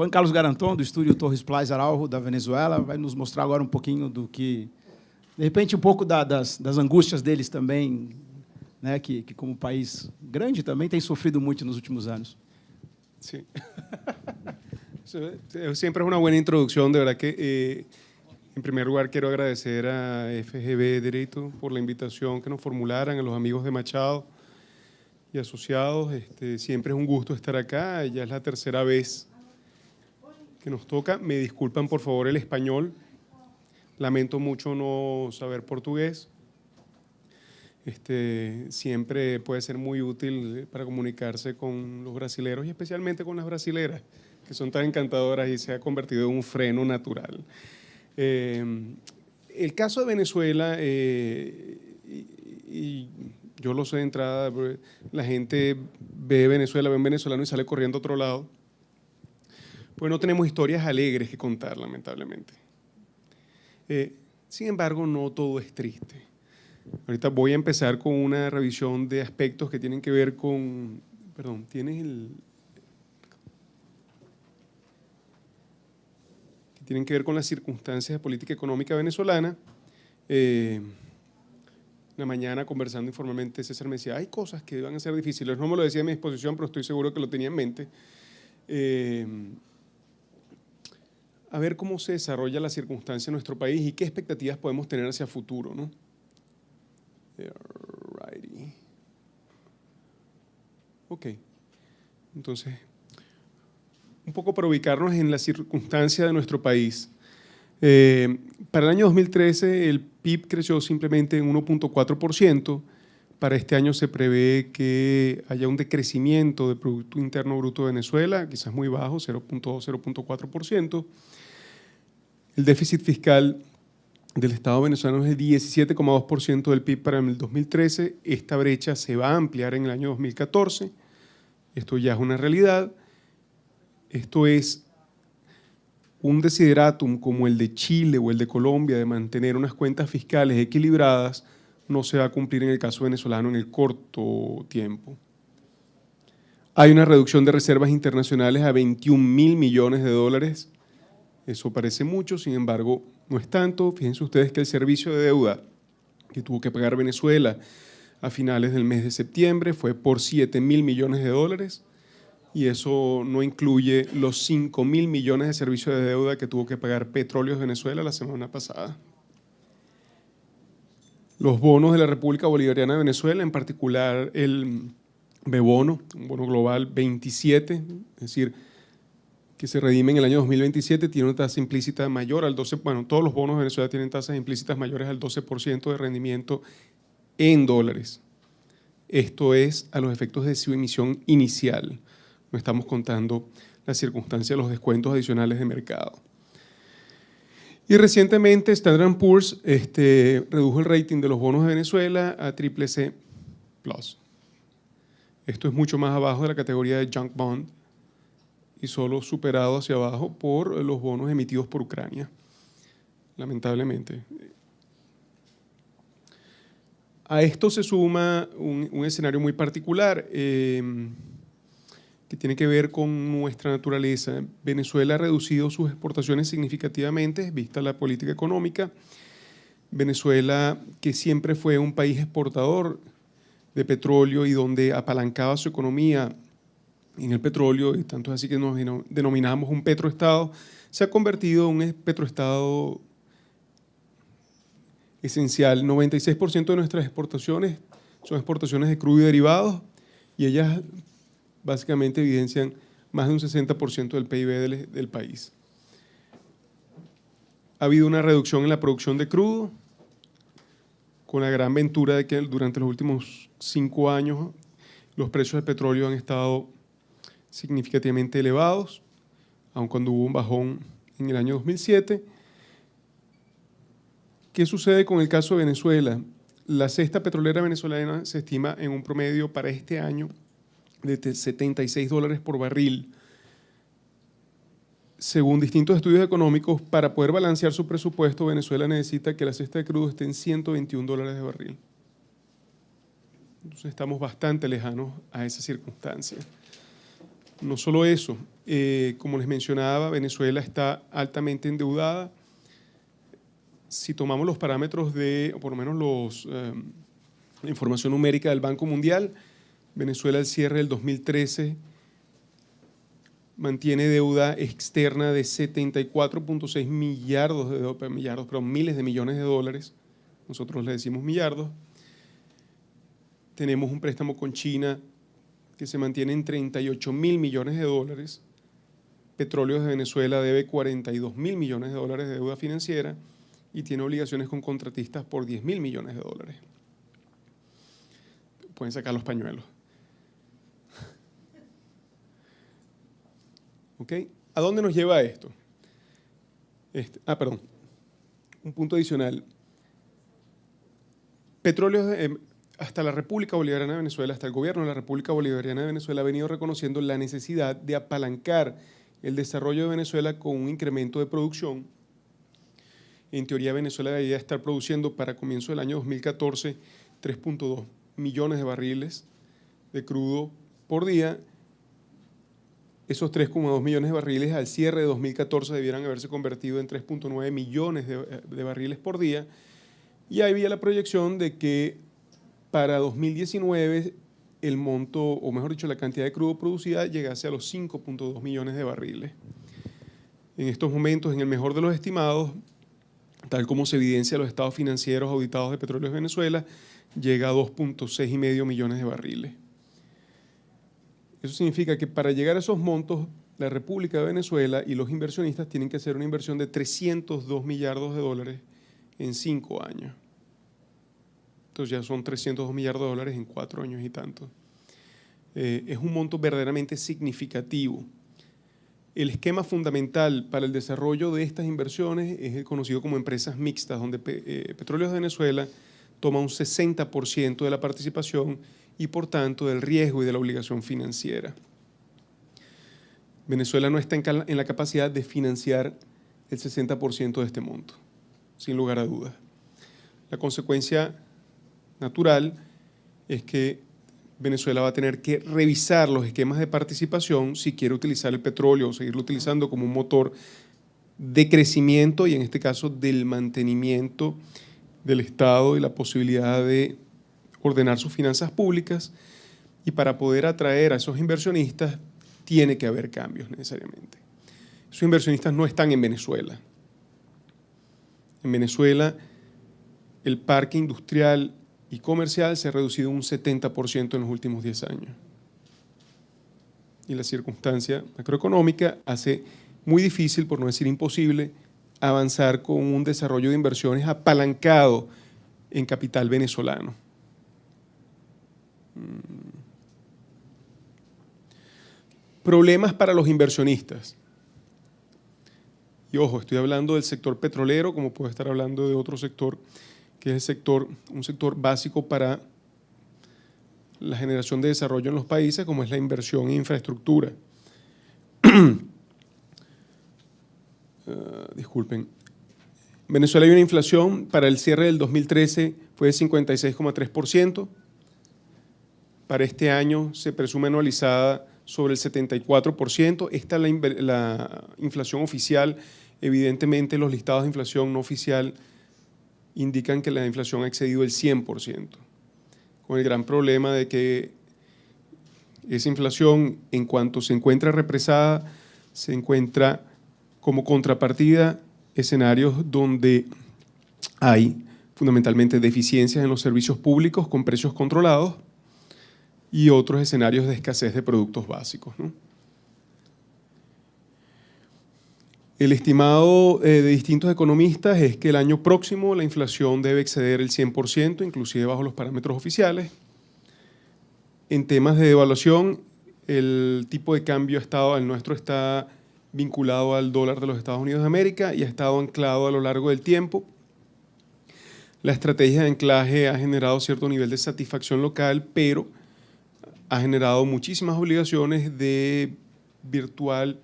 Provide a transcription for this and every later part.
Juan Carlos Garanton, do estúdio Torres Plaza Araujo, da Venezuela, vai nos mostrar agora um pouquinho do que, de repente, um pouco das angústias deles também, né, que como país grande também tem sofrido muito nos últimos anos. Sí. Siempre es una buena introducción, de verdad que en primer lugar quiero agradecer a FGV Derecho por la invitación que nos formularan, a los amigos de Machado y asociados. Siempre es un gusto estar acá, ya es la tercera vez que nos toca. Me disculpan por favor el español, lamento mucho no saber portugués. Siempre puede ser muy útil para comunicarse con los brasileros y especialmente con las brasileras, que son tan encantadoras y se ha convertido en un freno natural. El caso de Venezuela, y yo lo sé de entrada, la gente ve Venezuela, ve un venezolano y sale corriendo a otro lado, pues no tenemos historias alegres que contar, lamentablemente. Sin embargo, no todo es triste. Ahorita voy a empezar con una revisión de aspectos que tienen que ver con… Perdón, ¿tienes el… que tienen que ver con las circunstancias de política económica venezolana. Una mañana, conversando informalmente, César me decía, hay cosas que van a ser difíciles. No me lo decía en mi exposición, pero estoy seguro que lo tenía en mente. A ver cómo se desarrolla la circunstancia en nuestro país y qué expectativas podemos tener hacia futuro, ¿no? Alrighty. Ok, entonces, un poco para ubicarnos en la circunstancia de nuestro país. Para el año 2013 el PIB creció simplemente en 1.4%. Para este año se prevé que haya un decrecimiento del Producto Interno Bruto de Venezuela, quizás muy bajo, 0.4%. El déficit fiscal del Estado venezolano es de 17,2% del PIB para el 2013. Esta brecha se va a ampliar en el año 2014. Esto ya es una realidad. Esto es un desideratum como el de Chile o el de Colombia de mantener unas cuentas fiscales equilibradas, no se va a cumplir en el caso venezolano en el corto tiempo. Hay una reducción de reservas internacionales a 21.000 millones de dólares. Eso parece mucho, sin embargo, no es tanto. Fíjense ustedes que el servicio de deuda que tuvo que pagar Venezuela a finales del mes de septiembre fue por 7.000 millones de dólares y eso no incluye los 5.000 millones de servicio de deuda que tuvo que pagar Petróleos Venezuela la semana pasada. Los bonos de la República Bolivariana de Venezuela, en particular el B-bono, un bono global 27, es decir, que se redime en el año 2027, tiene una tasa implícita mayor al 12%, bueno, todos los bonos de Venezuela tienen tasas implícitas mayores al 12% de rendimiento en dólares. Esto es a los efectos de su emisión inicial. No estamos contando la circunstancia de los descuentos adicionales de mercado. Y recientemente Standard & Poor's redujo el rating de los bonos de Venezuela a CCC+. Esto es mucho más abajo de la categoría de junk bond y solo superado hacia abajo por los bonos emitidos por Ucrania, lamentablemente. A esto se suma un escenario muy particular que tiene que ver con nuestra naturaleza. Venezuela ha reducido sus exportaciones significativamente, vista la política económica. Venezuela, que siempre fue un país exportador de petróleo y donde apalancaba su economía en el petróleo, y tanto es así que nos denominamos un petroestado, se ha convertido en un petroestado esencial. 96% de nuestras exportaciones son exportaciones de crudo y derivados y ellas básicamente evidencian más de un 60% del PIB del país. Ha habido una reducción en la producción de crudo, con la gran ventura de que durante los últimos 5 años los precios del petróleo han estado significativamente elevados, aun cuando hubo un bajón en el año 2007. ¿Qué sucede con el caso de Venezuela? La cesta petrolera venezolana se estima en un promedio para este año de $76 por barril. Según distintos estudios económicos, para poder balancear su presupuesto, Venezuela necesita que la cesta de crudo esté en $121 de barril. Entonces estamos bastante lejanos a esa circunstancia. No solo eso, como les mencionaba, Venezuela está altamente endeudada. Si tomamos los parámetros o por lo menos la información numérica del Banco Mundial, Venezuela al cierre del 2013 mantiene deuda externa de 74.6 miles de millones de dólares. Nosotros le decimos millardos. Tenemos un préstamo con China que se mantiene en 38.000 millones de dólares. Petróleos de Venezuela debe 42.000 millones de dólares de deuda financiera y tiene obligaciones con contratistas por 10.000 millones de dólares. Pueden sacar los pañuelos. ¿Ok? ¿A dónde nos lleva esto? Perdón. Un punto adicional. Petróleos, hasta la República Bolivariana de Venezuela, hasta el gobierno de la República Bolivariana de Venezuela ha venido reconociendo la necesidad de apalancar el desarrollo de Venezuela con un incremento de producción. En teoría, Venezuela debería estar produciendo para comienzo del año 2014 3.2 millones de barriles de crudo por día. Esos 3,2 millones de barriles al cierre de 2014 debieran haberse convertido en 3.9 millones de barriles por día. Y ahí había la proyección de que para 2019 el monto, o mejor dicho, la cantidad de crudo producida llegase a los 5.2 millones de barriles. En estos momentos, en el mejor de los estimados, tal como se evidencia en los estados financieros auditados de Petróleos de Venezuela, llega a 2.6,5 millones de barriles. Eso significa que para llegar a esos montos, la República de Venezuela y los inversionistas tienen que hacer una inversión de 302 millardos de dólares en 5 años. Entonces ya son 302 millardos de dólares en 4 años y tanto. Es un monto verdaderamente significativo. El esquema fundamental para el desarrollo de estas inversiones es el conocido como empresas mixtas, donde Petróleos de Venezuela toma un 60% de la participación y, por tanto, del riesgo y de la obligación financiera. Venezuela no está en la capacidad de financiar el 60% de este monto, sin lugar a dudas. La consecuencia natural es que Venezuela va a tener que revisar los esquemas de participación si quiere utilizar el petróleo o seguirlo utilizando como un motor de crecimiento y, en este caso, del mantenimiento del Estado y la posibilidad de ordenar sus finanzas públicas. Y para poder atraer a esos inversionistas tiene que haber cambios necesariamente. Esos inversionistas no están en Venezuela. En Venezuela el parque industrial y comercial se ha reducido un 70% en los últimos 10 años. Y la circunstancia macroeconómica hace muy difícil, por no decir imposible, avanzar con un desarrollo de inversiones apalancado en capital venezolano. Problemas para los inversionistas. Y ojo, estoy hablando del sector petrolero, como puedo estar hablando de otro sector, que es un sector básico para la generación de desarrollo en los países, como es la inversión en infraestructura. Disculpen. En Venezuela hay una inflación para el cierre del 2013 fue de 56,3%. Para este año se presume anualizada sobre el 74%. Esta es la inflación oficial. Evidentemente, los listados de inflación no oficial indican que la inflación ha excedido el 100%, con el gran problema de que esa inflación, en cuanto se encuentra represada, se encuentra como contrapartida escenarios donde hay fundamentalmente deficiencias en los servicios públicos con precios controlados y otros escenarios de escasez de productos básicos, ¿no? El estimado de distintos economistas es que el año próximo la inflación debe exceder el 100%, inclusive bajo los parámetros oficiales. En temas de devaluación, el tipo de cambio el nuestro está vinculado al dólar de los Estados Unidos de América y ha estado anclado a lo largo del tiempo. La estrategia de anclaje ha generado cierto nivel de satisfacción local, pero ha generado muchísimas obligaciones de virtual,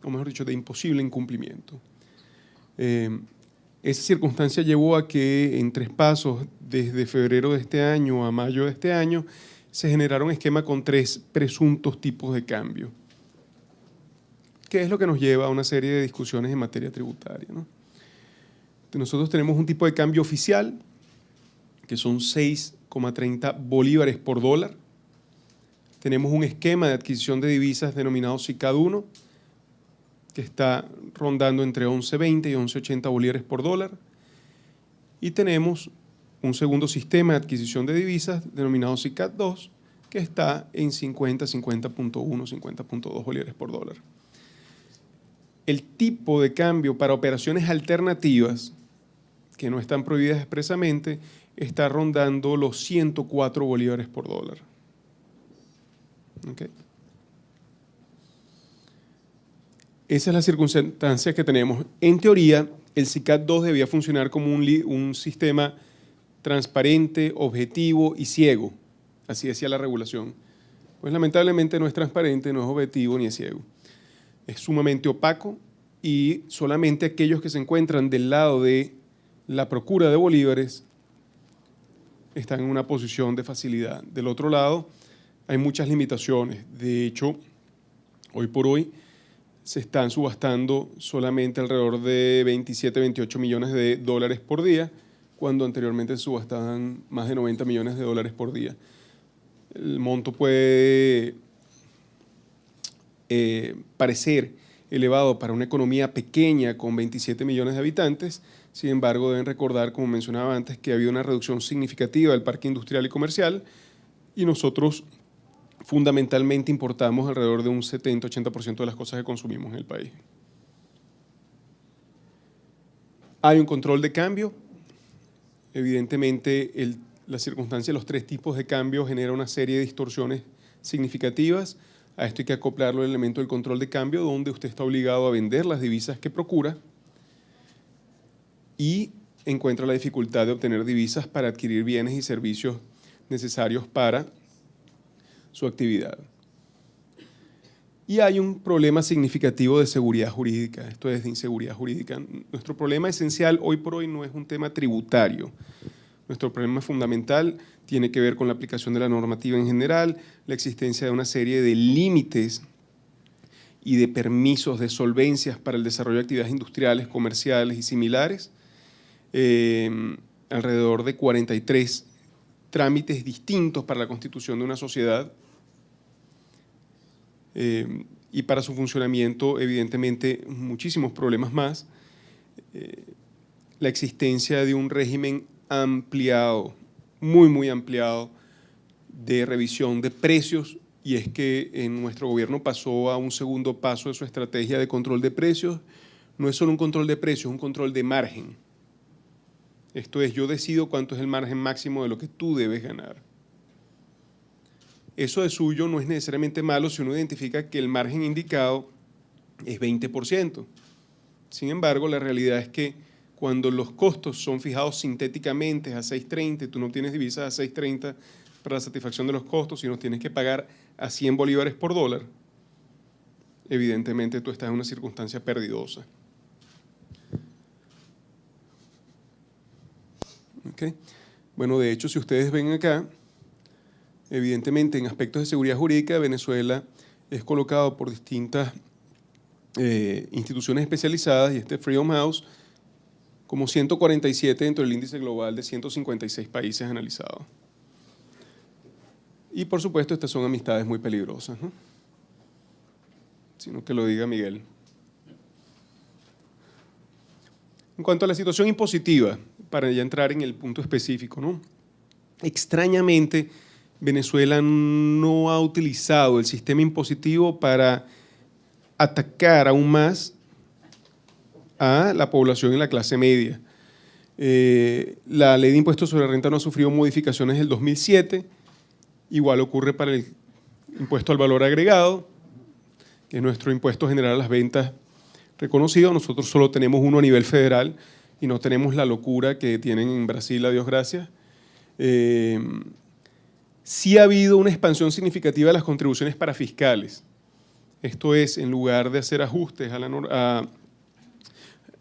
o mejor dicho, de imposible incumplimiento. Esa circunstancia llevó a que en 3 pasos, desde febrero de este año a mayo de este año, se generara un esquema con 3 presuntos tipos de cambio, que es lo que nos lleva a una serie de discusiones en materia tributaria, ¿no? Nosotros tenemos un tipo de cambio oficial, que son 6,30 bolívares por dólar. Tenemos un esquema de adquisición de divisas denominado SICAD 1, que está rondando entre 11,20 y 11,80 bolívares por dólar. Y tenemos un segundo sistema de adquisición de divisas denominado SICAD 2, que está en 50, 50.1, 50.2 bolívares por dólar. El tipo de cambio para operaciones alternativas, que no están prohibidas expresamente, está rondando los 104 bolívares por dólar. ¿Okay? Esa es la circunstancia que tenemos. En teoría, el SICAD 2 debía funcionar como un sistema transparente, objetivo y ciego. Así decía la regulación. Pues lamentablemente no es transparente, no es objetivo ni es ciego. Es sumamente opaco y solamente aquellos que se encuentran del lado de la procura de bolívares están en una posición de facilidad. Del otro lado, hay muchas limitaciones. De hecho, hoy por hoy se están subastando solamente alrededor de 27, 28 millones de dólares por día, cuando anteriormente se subastaban más de 90 millones de dólares por día. El monto puede parecer elevado para una economía pequeña con 27 millones de habitantes. Sin embargo, deben recordar, como mencionaba antes, que ha habido una reducción significativa del parque industrial y comercial y nosotros fundamentalmente importamos alrededor de un 70-80% de las cosas que consumimos en el país. Hay un control de cambio. Evidentemente, la circunstancia de los 3 tipos de cambio genera una serie de distorsiones significativas. A esto hay que acoplarlo el elemento del control de cambio, donde usted está obligado a vender las divisas que procura y encuentra la dificultad de obtener divisas para adquirir bienes y servicios necesarios para su actividad. Y hay un problema significativo de seguridad jurídica, esto es de inseguridad jurídica. Nuestro problema esencial hoy por hoy no es un tema tributario. Nuestro problema fundamental tiene que ver con la aplicación de la normativa en general, la existencia de una serie de límites y de permisos de solvencias para el desarrollo de actividades industriales, comerciales y similares, alrededor de 43 trámites distintos para la constitución de una sociedad y para su funcionamiento, evidentemente, muchísimos problemas más. La existencia de un régimen ampliado, muy ampliado, de revisión de precios, y es que en nuestro gobierno pasó a un segundo paso de su estrategia de control de precios. No es solo un control de precios, es un control de margen. Esto es, yo decido cuánto es el margen máximo de lo que tú debes ganar. Eso de suyo no es necesariamente malo si uno identifica que el margen indicado es 20%. Sin embargo, la realidad es que cuando los costos son fijados sintéticamente a 6.30, tú no tienes divisas a 6.30 para la satisfacción de los costos, sino tienes que pagar a 100 bolívares por dólar, evidentemente tú estás en una circunstancia perdidosa. ¿Okay? Bueno, de hecho, si ustedes ven acá, evidentemente en aspectos de seguridad jurídica, Venezuela es colocado por distintas instituciones especializadas, y este Freedom House como 147 dentro del índice global de 156 países analizados. Y por supuesto, estas son amistades muy peligrosas, ¿no? Sino que lo diga Miguel. En cuanto a la situación impositiva, para ya entrar en el punto específico, ¿no? Extrañamente, Venezuela no ha utilizado el sistema impositivo para atacar aún más a la población y la clase media. La ley de impuestos sobre la renta no ha sufrido modificaciones desde el 2007, igual ocurre para el impuesto al valor agregado, que es nuestro impuesto general a las ventas reconocido. Nosotros solo tenemos uno a nivel federal y no tenemos la locura que tienen en Brasil, a Dios gracias. Sí ha habido una expansión significativa de las contribuciones para fiscales. Esto es, en lugar de hacer ajustes a la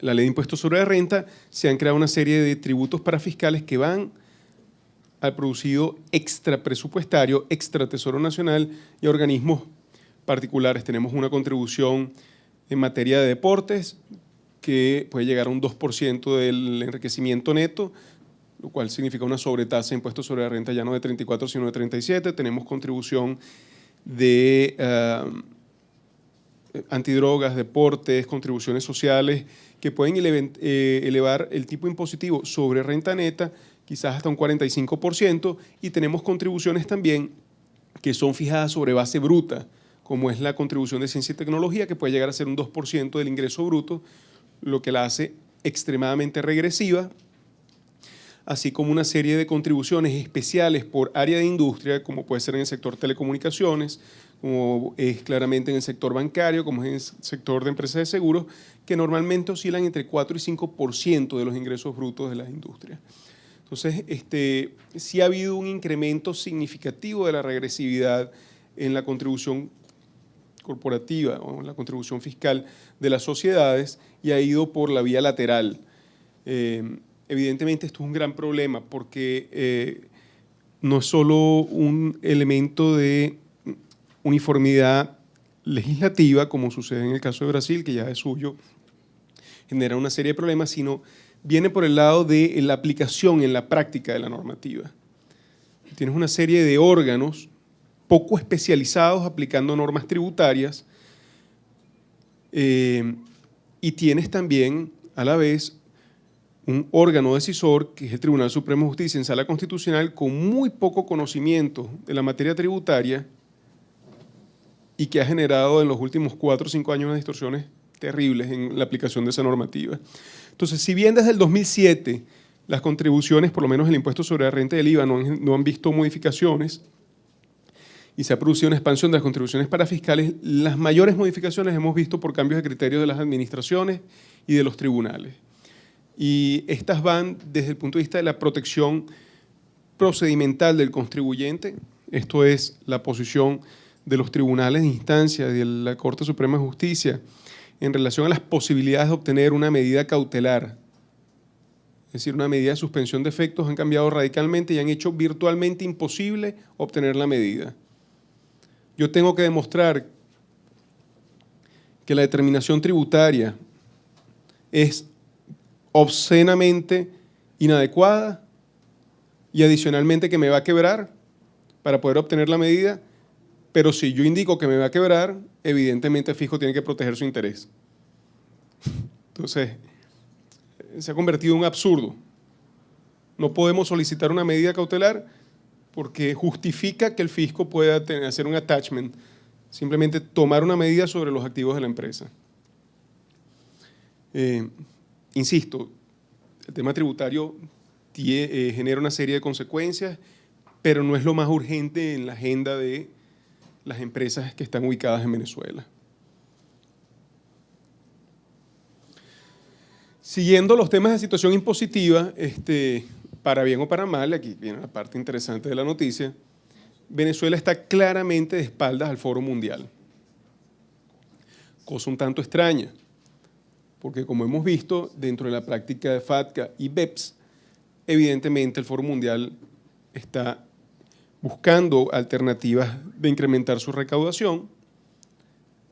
ley de impuestos sobre la renta, se han creado una serie de tributos para fiscales que van al producido extrapresupuestario, extra Tesoro Nacional y a organismos particulares. Tenemos una contribución en materia de deportes que puede llegar a un 2% del enriquecimiento neto, lo cual significa una sobretasa de impuestos sobre la renta ya no de 34, sino de 37. Tenemos contribución de antidrogas, deportes, contribuciones sociales, que pueden elevar el tipo impositivo sobre renta neta quizás hasta un 45%, y tenemos contribuciones también que son fijadas sobre base bruta, como es la contribución de ciencia y tecnología, que puede llegar a ser un 2% del ingreso bruto, lo que la hace extremadamente regresiva, así como una serie de contribuciones especiales por área de industria, como puede ser en el sector telecomunicaciones, como es claramente en el sector bancario, como es en el sector de empresas de seguros, que normalmente oscilan entre 4 y 5% de los ingresos brutos de las industrias. Entonces, sí ha habido un incremento significativo de la regresividad en la contribución corporativa o en la contribución fiscal de las sociedades, y ha ido por la vía lateral. Evidentemente esto es un gran problema porque no es solo un elemento de uniformidad legislativa, como sucede en el caso de Brasil, que ya es suyo, genera una serie de problemas, sino viene por el lado de la aplicación en la práctica de la normativa. Tienes una serie de órganos poco especializados aplicando normas tributarias, y tienes también a la vez un órgano decisor, que es el Tribunal Supremo de Justicia en Sala Constitucional, con muy poco conocimiento de la materia tributaria y que ha generado en los últimos 4 o 5 años unas distorsiones terribles en la aplicación de esa normativa. Entonces, si bien desde el 2007 las contribuciones, por lo menos el impuesto sobre la renta del IVA, no han visto modificaciones y se ha producido una expansión de las contribuciones parafiscales, las mayores modificaciones hemos visto por cambios de criterio de las administraciones y de los tribunales. Y estas van desde el punto de vista de la protección procedimental del contribuyente, esto es la posición de los tribunales de instancia de la Corte Suprema de Justicia en relación a las posibilidades de obtener una medida cautelar, es decir, una medida de suspensión de efectos, han cambiado radicalmente y han hecho virtualmente imposible obtener la medida. Yo tengo que demostrar que la determinación tributaria es obscenamente inadecuada y adicionalmente que me va a quebrar para poder obtener la medida, pero si yo indico que me va a quebrar, evidentemente el fisco tiene que proteger su interés. Entonces, se ha convertido en un absurdo. No podemos solicitar una medida cautelar porque justifica que el fisco pueda hacer un attachment, simplemente tomar una medida sobre los activos de la empresa. Insisto, el tema tributario genera una serie de consecuencias, pero no es lo más urgente en la agenda de las empresas que están ubicadas en Venezuela. Siguiendo los temas de situación impositiva, para bien o para mal, aquí viene la parte interesante de la noticia, Venezuela está claramente de espaldas al Foro Mundial. Cosa un tanto extraña, porque como hemos visto dentro de la práctica de FATCA y BEPS, evidentemente el Foro Mundial está buscando alternativas de incrementar su recaudación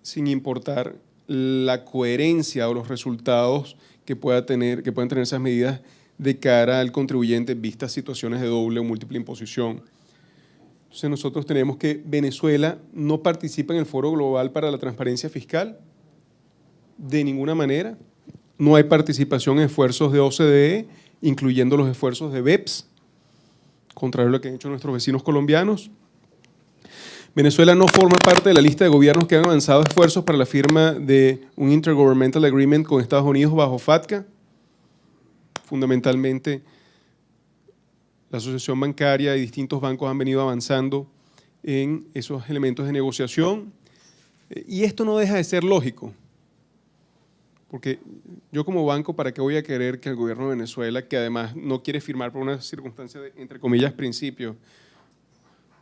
sin importar la coherencia o los resultados que puedan tener esas medidas de cara al contribuyente vistas situaciones de doble o múltiple imposición. Entonces nosotros tenemos que Venezuela no participa en el Foro Global para la Transparencia Fiscal de ninguna manera. No hay participación en esfuerzos de OCDE, incluyendo los esfuerzos de BEPS, contrario a lo que han hecho nuestros vecinos colombianos. Venezuela no forma parte de la lista de gobiernos que han avanzado esfuerzos para la firma de un Intergovernmental Agreement con Estados Unidos bajo FATCA. Fundamentalmente, la asociación bancaria y distintos bancos han venido avanzando en esos elementos de negociación. Y esto no deja de ser lógico, porque yo como banco, ¿para qué voy a querer que el gobierno de Venezuela, que además no quiere firmar por una circunstancia de, entre comillas, principio,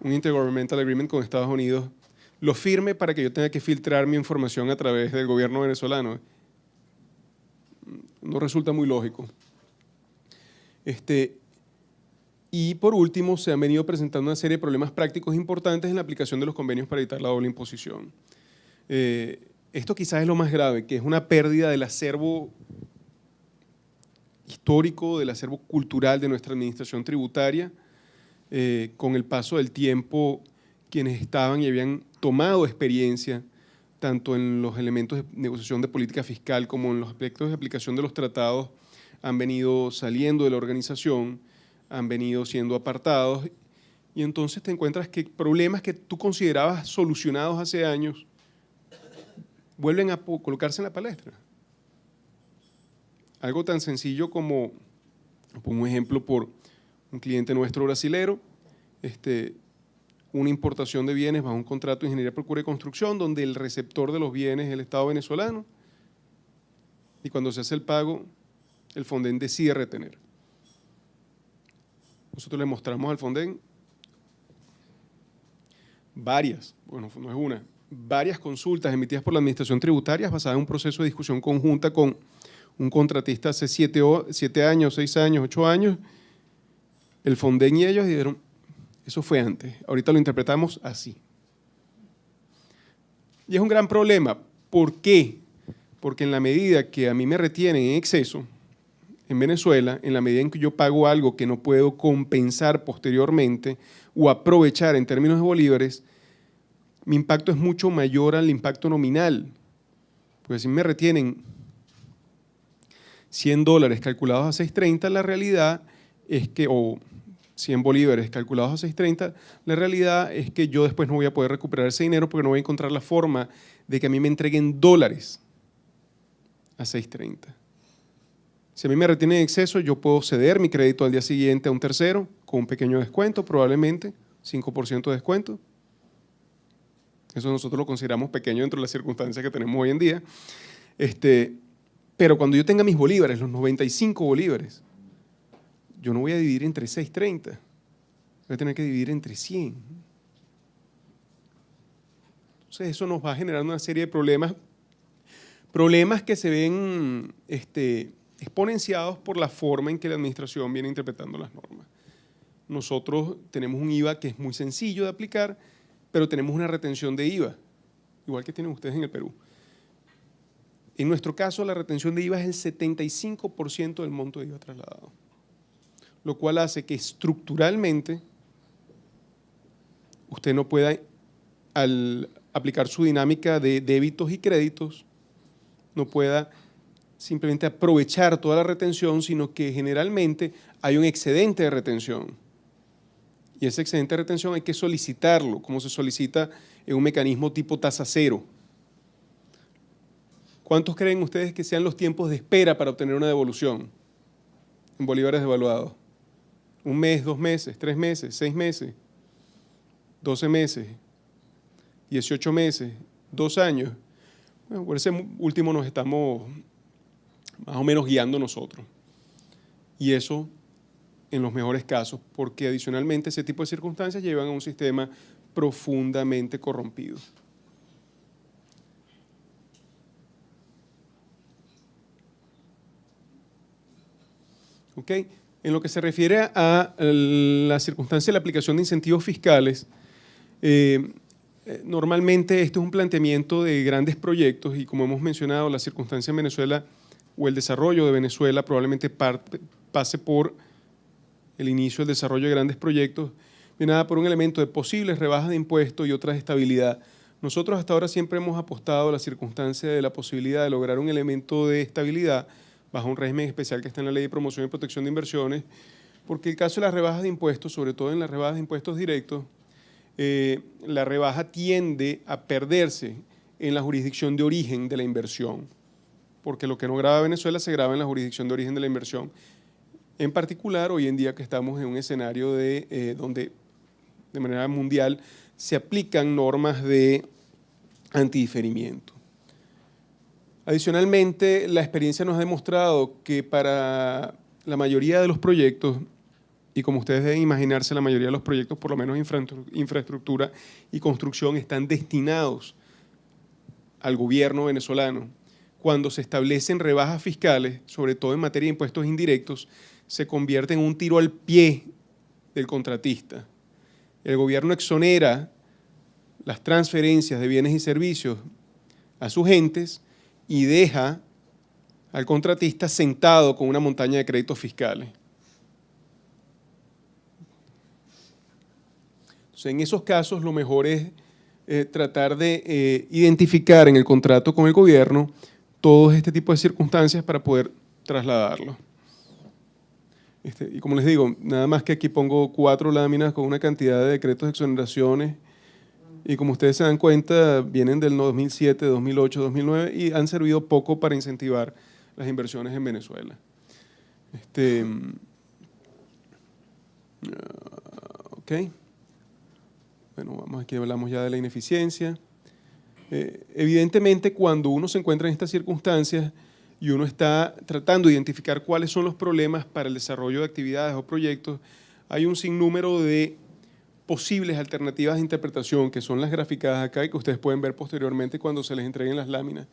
un Intergovernmental Agreement con Estados Unidos, lo firme para que yo tenga que filtrar mi información a través del gobierno venezolano? No resulta muy lógico. Y por último, se han venido presentando una serie de problemas prácticos importantes en la aplicación de los convenios para evitar la doble imposición. Esto quizás es lo más grave, que es una pérdida del acervo histórico, del acervo cultural de nuestra administración tributaria. Con el paso del tiempo, quienes estaban y habían tomado experiencia, tanto en los elementos de negociación de política fiscal como en los aspectos de aplicación de los tratados, han venido saliendo de la organización, han venido siendo apartados, y entonces te encuentras que problemas que tú considerabas solucionados hace años vuelven a colocarse en la palestra. Algo tan sencillo como, pongo un ejemplo por un cliente nuestro brasilero, una importación de bienes bajo un contrato de ingeniería, procura y construcción, donde el receptor de los bienes es el Estado venezolano, y cuando se hace el pago, el Fonden decide retener. Nosotros le mostramos al Fonden varias consultas emitidas por la Administración Tributaria basadas en un proceso de discusión conjunta con un contratista hace 7 años, 6 años, 8 años. El Fonden y ellos dijeron, eso fue antes, ahorita lo interpretamos así. Y es un gran problema. ¿Por qué? Porque en la medida que a mí me retienen en exceso, en Venezuela, en la medida en que yo pago algo que no puedo compensar posteriormente o aprovechar en términos de bolívares, mi impacto es mucho mayor al impacto nominal. Porque si me retienen $100 calculados a 6.30, la realidad es que, o 100 bolívares calculados a 6.30, la realidad es que yo después no voy a poder recuperar ese dinero porque no voy a encontrar la forma de que a mí me entreguen dólares a 6.30. Si a mí me retienen en exceso, yo puedo ceder mi crédito al día siguiente a un tercero con un pequeño descuento, probablemente 5% de descuento. Eso nosotros lo consideramos pequeño dentro de las circunstancias que tenemos hoy en día. Pero cuando yo tenga mis bolívares, los 95 bolívares, yo no voy a dividir entre 6.30, voy a tener que dividir entre 100. Entonces eso nos va a generar una serie de problemas que se ven exponenciados por la forma en que la administración viene interpretando las normas. Nosotros tenemos un IVA que es muy sencillo de aplicar, pero tenemos una retención de IVA, igual que tienen ustedes en el Perú. En nuestro caso, la retención de IVA es el 75% del monto de IVA trasladado, lo cual hace que estructuralmente usted no pueda, al aplicar su dinámica de débitos y créditos, no pueda simplemente aprovechar toda la retención, sino que generalmente hay un excedente de retención. Y ese excedente de retención hay que solicitarlo, como se solicita en un mecanismo tipo tasa cero. ¿Cuántos creen ustedes que sean los tiempos de espera para obtener una devolución en bolívares devaluados? 1 mes, 2 meses, 3 meses, 6 meses, 12 meses, 18 meses, 2 años. Bueno, por ese último nos estamos más o menos guiando nosotros. Y eso en los mejores casos, porque adicionalmente ese tipo de circunstancias llevan a un sistema profundamente corrompido. ¿Ok? En lo que se refiere a la circunstancia de la aplicación de incentivos fiscales, normalmente este es un planteamiento de grandes proyectos y como hemos mencionado, la circunstancia en Venezuela o el desarrollo de Venezuela probablemente pase por el inicio del desarrollo de grandes proyectos, nada por un elemento de posibles rebajas de impuestos y otras de estabilidad. Nosotros hasta ahora siempre hemos apostado a la circunstancia de la posibilidad de lograr un elemento de estabilidad bajo un régimen especial que está en la Ley de Promoción y Protección de Inversiones, porque el caso de las rebajas de impuestos, sobre todo en las rebajas de impuestos directos, la rebaja tiende a perderse en la jurisdicción de origen de la inversión, porque lo que no grava Venezuela se grava en la jurisdicción de origen de la inversión. En particular, hoy en día que estamos en un escenario donde de manera mundial se aplican normas de antidiferimiento. Adicionalmente, la experiencia nos ha demostrado que para la mayoría de los proyectos, y como ustedes deben imaginarse, la mayoría de los proyectos, por lo menos infraestructura y construcción, están destinados al gobierno venezolano. Cuando se establecen rebajas fiscales, sobre todo en materia de impuestos indirectos, se convierte en un tiro al pie del contratista. El gobierno exonera las transferencias de bienes y servicios a sus entes y deja al contratista sentado con una montaña de créditos fiscales. Entonces, en esos casos lo mejor es tratar de identificar en el contrato con el gobierno todo este tipo de circunstancias para poder trasladarlo. Y como les digo, nada más que aquí pongo 4 láminas con una cantidad de decretos de exoneraciones y como ustedes se dan cuenta, vienen del 2007, 2008, 2009 y han servido poco para incentivar las inversiones en Venezuela. Ok. Bueno, vamos aquí, hablamos ya de la ineficiencia. Evidentemente, cuando uno se encuentra en estas circunstancias y uno está tratando de identificar cuáles son los problemas para el desarrollo de actividades o proyectos, hay un sinnúmero de posibles alternativas de interpretación, que son las graficadas acá y que ustedes pueden ver posteriormente cuando se les entreguen las láminas.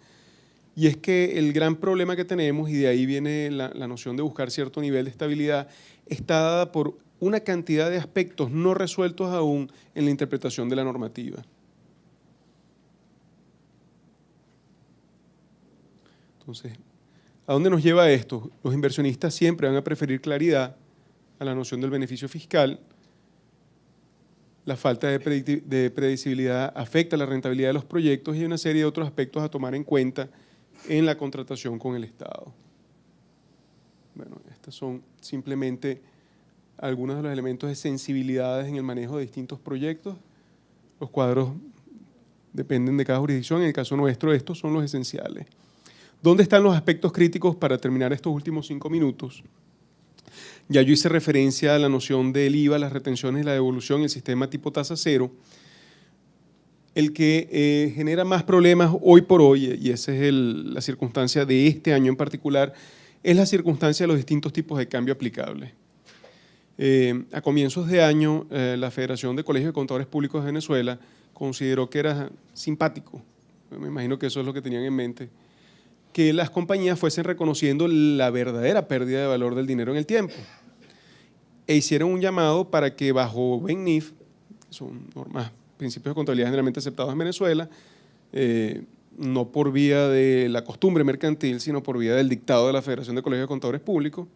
Y es que el gran problema que tenemos, y de ahí viene la noción de buscar cierto nivel de estabilidad, está dada por una cantidad de aspectos no resueltos aún en la interpretación de la normativa. Entonces, ¿a dónde nos lleva esto? Los inversionistas siempre van a preferir claridad a la noción del beneficio fiscal. La falta de predecibilidad afecta la rentabilidad de los proyectos y hay una serie de otros aspectos a tomar en cuenta en la contratación con el Estado. Bueno, estos son simplemente algunos de los elementos de sensibilidades en el manejo de distintos proyectos. Los cuadros dependen de cada jurisdicción, en el caso nuestro estos son los esenciales. ¿Dónde están los aspectos críticos para terminar estos últimos 5 minutos? Ya yo hice referencia a la noción del IVA, las retenciones y la devolución, el sistema tipo tasa cero. El que genera más problemas hoy por hoy, y esa es la circunstancia de este año en particular, es la circunstancia de los distintos tipos de cambio aplicables. A comienzos de año, la Federación de Colegios de Contadores Públicos de Venezuela consideró que era simpático, me imagino que eso es lo que tenían en mente, que las compañías fuesen reconociendo la verdadera pérdida de valor del dinero en el tiempo. E hicieron un llamado para que bajo BENNIF, que son normas, principios de contabilidad generalmente aceptados en Venezuela, no por vía de la costumbre mercantil, sino por vía del dictado de la Federación de Colegios de Contadores Públicos,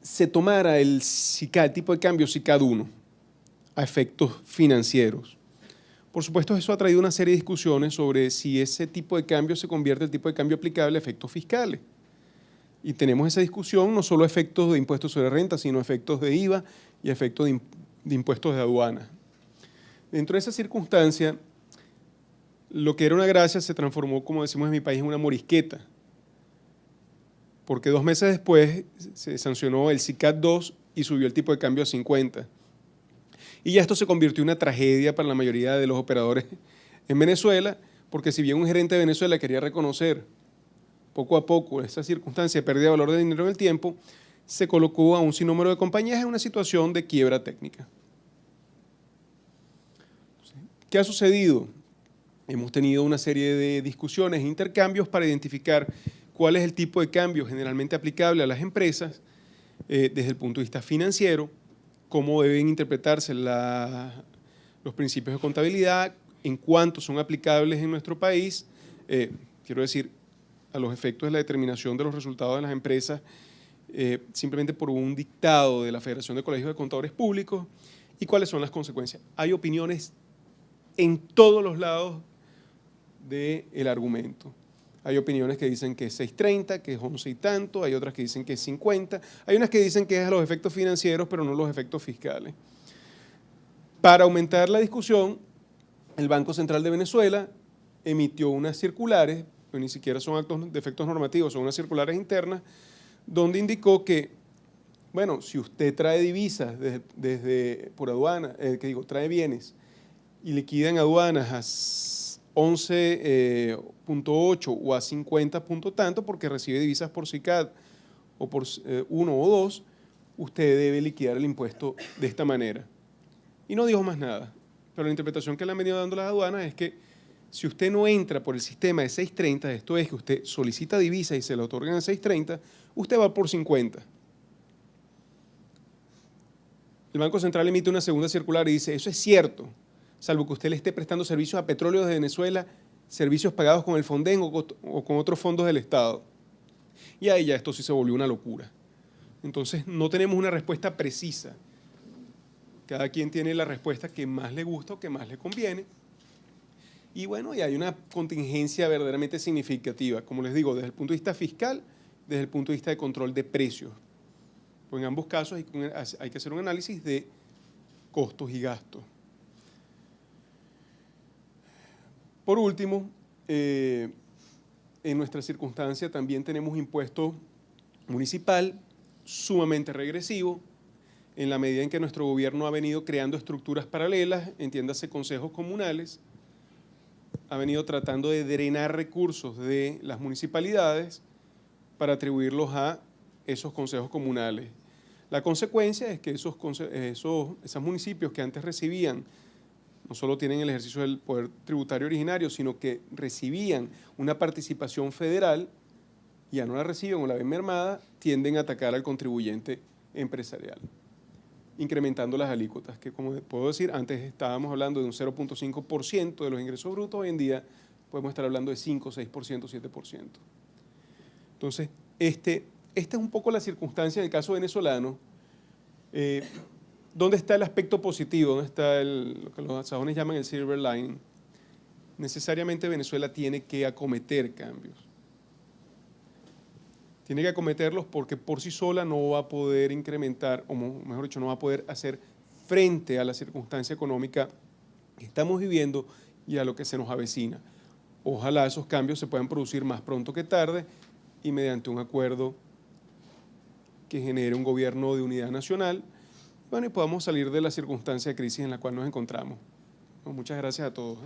se tomara el SICAD, el tipo de cambio SICAD 1, a efectos financieros. Por supuesto, eso ha traído una serie de discusiones sobre si ese tipo de cambio se convierte en el tipo de cambio aplicable a efectos fiscales. Y tenemos esa discusión, no solo efectos de impuestos sobre renta, sino efectos de IVA y efectos de impuestos de aduana. Dentro de esa circunstancia, lo que era una gracia se transformó, como decimos en mi país, en una morisqueta. Porque 2 meses después se sancionó el SICAD 2 y subió el tipo de cambio a 50. Y ya esto se convirtió en una tragedia para la mayoría de los operadores en Venezuela, porque si bien un gerente de Venezuela quería reconocer poco a poco esa circunstancia de pérdida de valor de dinero en el tiempo, se colocó a un sinnúmero de compañías en una situación de quiebra técnica. ¿Qué ha sucedido? Hemos tenido una serie de discusiones e intercambios para identificar cuál es el tipo de cambio generalmente aplicable a las empresas desde el punto de vista financiero, cómo deben interpretarse los principios de contabilidad, en cuánto son aplicables en nuestro país, quiero decir, a los efectos de la determinación de los resultados de las empresas, simplemente por un dictado de la Federación de Colegios de Contadores Públicos, y cuáles son las consecuencias. Hay opiniones en todos los lados del argumento. Hay opiniones que dicen que es 6.30, que es 11 y tanto, hay otras que dicen que es 50, hay unas que dicen que es a los efectos financieros, pero no los efectos fiscales. Para aumentar la discusión, el Banco Central de Venezuela emitió unas circulares, que ni siquiera son actos de efectos normativos, son unas circulares internas, donde indicó que, bueno, si usted trae divisas por aduana, trae bienes y liquida en aduanas a 11.8 o a 50 punto tanto porque recibe divisas por SICAD o por 1 o 2, usted debe liquidar el impuesto de esta manera. Y no dijo más nada, pero la interpretación que le han venido dando las aduanas es que si usted no entra por el sistema de 6.30, esto es que usted solicita divisas y se le otorgan a 6.30, usted va por 50. el Banco Central emite una segunda circular y dice, eso es cierto, salvo que usted le esté prestando servicios a Petróleos de Venezuela, servicios pagados con el Fonden o con otros fondos del Estado. Y ahí ya esto sí se volvió una locura. Entonces no tenemos una respuesta precisa. Cada quien tiene la respuesta que más le gusta o que más le conviene. Y bueno, y hay una contingencia verdaderamente significativa, como les digo, desde el punto de vista fiscal, desde el punto de vista de control de precios. Pues en ambos casos hay que hacer un análisis de costos y gastos. Por último, en nuestra circunstancia también tenemos impuesto municipal sumamente regresivo, en la medida en que nuestro gobierno ha venido creando estructuras paralelas, entiéndase consejos comunales, ha venido tratando de drenar recursos de las municipalidades para atribuirlos a esos consejos comunales. La consecuencia es que esos municipios que antes recibían, no solo tienen el ejercicio del poder tributario originario, sino que recibían una participación federal, ya no la reciben o la ven mermada, tienden a atacar al contribuyente empresarial, incrementando las alícuotas, que como puedo decir, antes estábamos hablando de un 0.5% de los ingresos brutos, hoy en día podemos estar hablando de 5, 6%, 7%. Entonces, esta es un poco la circunstancia del caso venezolano. ¿Dónde está el aspecto positivo? ¿Dónde está lo que los sajones llaman el silver lining? Necesariamente Venezuela tiene que acometer cambios. Tiene que acometerlos porque por sí sola no va a poder incrementar, o mejor dicho, no va a poder hacer frente a la circunstancia económica que estamos viviendo y a lo que se nos avecina. Ojalá esos cambios se puedan producir más pronto que tarde y mediante un acuerdo que genere un gobierno de unidad nacional, bueno, y podamos salir de la circunstancia de crisis en la cual nos encontramos. Bueno, muchas gracias a todos.